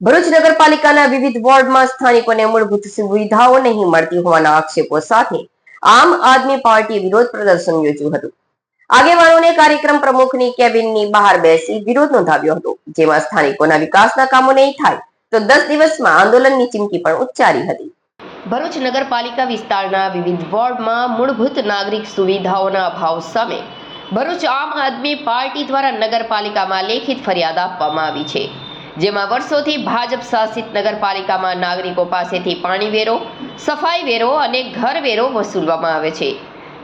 ભરૂચ નગરપાલિકાના વિવિધ વોર્ડમાં સ્થાનિકોને મૂળભૂત સુવિધાઓ નહીં મળતી હોવાના આક્ષેપો સાથે આમ આદમી પાર્ટીએ વિરોધ પ્રદર્શન યોજ્યું હતું। આગેવાનોને કાર્યક્રમ પ્રમુખની કેબિનની બહાર બેસી વિરોધ નોંધાવ્યો હતો, જેમાં સ્થાનિકોના વિકાસના કામો નહીં થાય તો 10 દિવસમાં આંદોલનની ચીમકી પણ ઉચ્ચારી હતી। ભરૂચ નગરપાલિકા વિસ્તારના વિવિધ વોર્ડમાં મૂળભૂત નાગરિક સુવિધાઓના અભાવ સામે ભરૂચ આમ આદમી પાર્ટી દ્વારા નગરપાલિકામાં લેખિત ફરિયાદ આપવામાં આવી છે, જેમાં વર્ષોથી ભાજપ શાસિત નગરપાલિકામાં નાગરિકો પાસેથી પાણી વેરો, સફાઈ વેરો અને ઘર વેરો વસૂલવામાં આવે છે,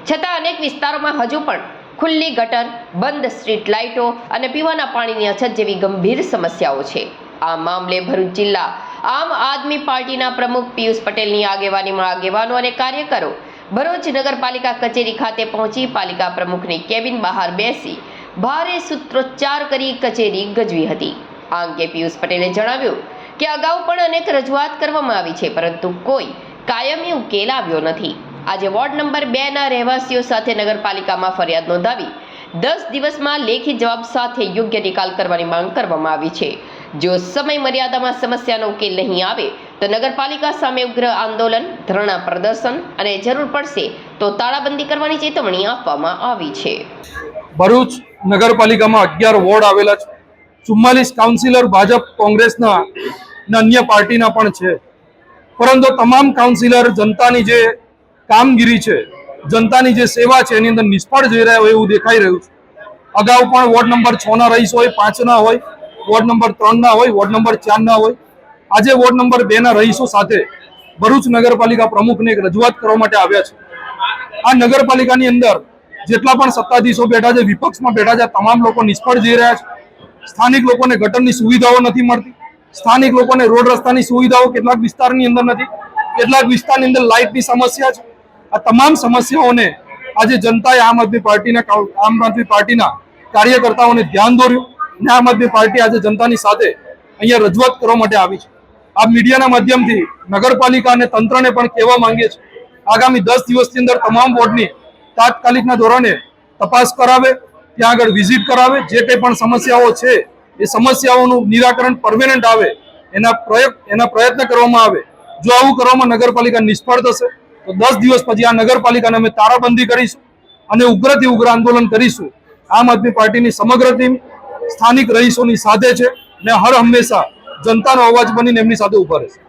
છતાં અનેક વિસ્તારોમાં હજુ પણ ખુલ્લી ગટર, બંધ સ્ટ્રીટ લાઇટો અને પીવાના પાણીની અછત જેવી ગંભીર સમસ્યાઓ છે। આ મામલે ભરૂચ જિલ્લા આમ આદમી પાર્ટીના પ્રમુખ પિયુષ પટેલની આગેવાનીમાં આગેવાનો અને કાર્યકરો ભરૂચ નગરપાલિકા કચેરી ખાતે પહોંચી પાલિકા પ્રમુખની કેબિન બહાર બેસી ભારે સૂત્રોચ્ચાર કરી કચેરી ગજવી હતી। આ અંગે પિયુષ પટેલે જણાવ્યું કે અગાઉ પણ અનેક રજૂઆત કરવામાં આવી છે, પરંતુ કોઈ કાયમી ઉકેલ આવ્યો નથી। આજે વોર્ડ નંબર 2 ના રહેવાસીઓ સાથે નગરપાલિકામાં ફરિયાદ નોંધાવી 10 દિવસમાં લેખિત જવાબ સાથે યોગ્ય નિકાલ કરવાની માંગ કરવામાં આવી છે। જો સમય મર્યાદામાં સમસ્યાનો ઉકેલ નહીં આવે તો નગરપાલિકા સામે ઉગ્ર આંદોલન, ધરણા પ્રદર્શન અને જરૂર પડશે તો તાળાબંધી કરવાની ચેતવણી આપવામાં આવી છે। ભરૂચ નગરપાલિકામાં 11 વોર્ડ આવેલા છે। 44 કાઉન્સિલર ભાજપ, કોંગ્રેસના અને અન્ય પાર્ટીના પણ છે, પરંતુ તમામ કાઉન્સિલર જનતાની જે કામગીરી છે, જનતાની જે સેવા છે એની અંદર નિષ્ફળ જઈ રહ્યા હોય એવું દેખાઈ રહ્યું છે। અગાઉ પણ વોર્ડ નંબર 6 ના રહીશ હોય, 5 ના હોય, વોર્ડ નંબર 3 ના હોય, વોર્ડ નંબર 4 ના હોય, આજે વોર્ડ નંબર 2 ના રહીશો સાથે ભરૂચ નગરપાલિકા પ્રમુખને એક રજૂઆત કરવા માટે આવ્યા છે। આ નગરપાલિકાની અંદર જેટલા પણ સત્તાધીશો બેઠા છે, વિપક્ષમાં બેઠા છે, તમામ લોકો નિષ્ફળ જઈ રહ્યા છે। સ્થાનિક લોકોને ગટરની સુવિધાઓ નથી મળતી, સ્થાનિક લોકોને રોડ રસ્તાની સુવિધાઓ કેટલાક વિસ્તારની અંદર નથી, કેટલાક વિસ્તારની અંદર લાઇટની સમસ્યા છે। આ તમામ સમસ્યાઓને આજે જનતાએ આમ આદમી પાર્ટીના કાર્યકર્તાઓને ધ્યાન દોર્યું અને આમ આદમી પાર્ટી આજે જનતાની સાથે અહીંયા રજૂઆત કરવા માટે આવી છે। આ મીડિયાના માધ્યમથી નગરપાલિકા અને તંત્રને પણ કહેવા માંગીએ છીએ, આગામી 10 દિવસની અંદર તમામ વોર્ડની તાત્કાલિકના ધોરણે તપાસ કરાવે, ત્યાં આગળ વિઝિટ કરાવે, જે કંઈ પણ સમસ્યાઓ છે એ સમસ્યાઓનું નિરાકરણ પરમેનન્ટ આવે એના પ્રયત્ન કરવામાં આવે। જો આવું કરવામાં નગરપાલિકા નિષ્ફળ થશે તો 10 દિવસ પછી આ નગરપાલિકાને અમે તાળાબંધી કરીશું અને ઉગ્રથી ઉગ્ર આંદોલન કરીશું। આમ આદમી પાર્ટીની સમગ્ર ટીમ સ્થાનિક રહીશોની સાથે છે અને હર હંમેશા જનતાનો અવાજ બનીને એમની સાથે ઉભા રહેશે।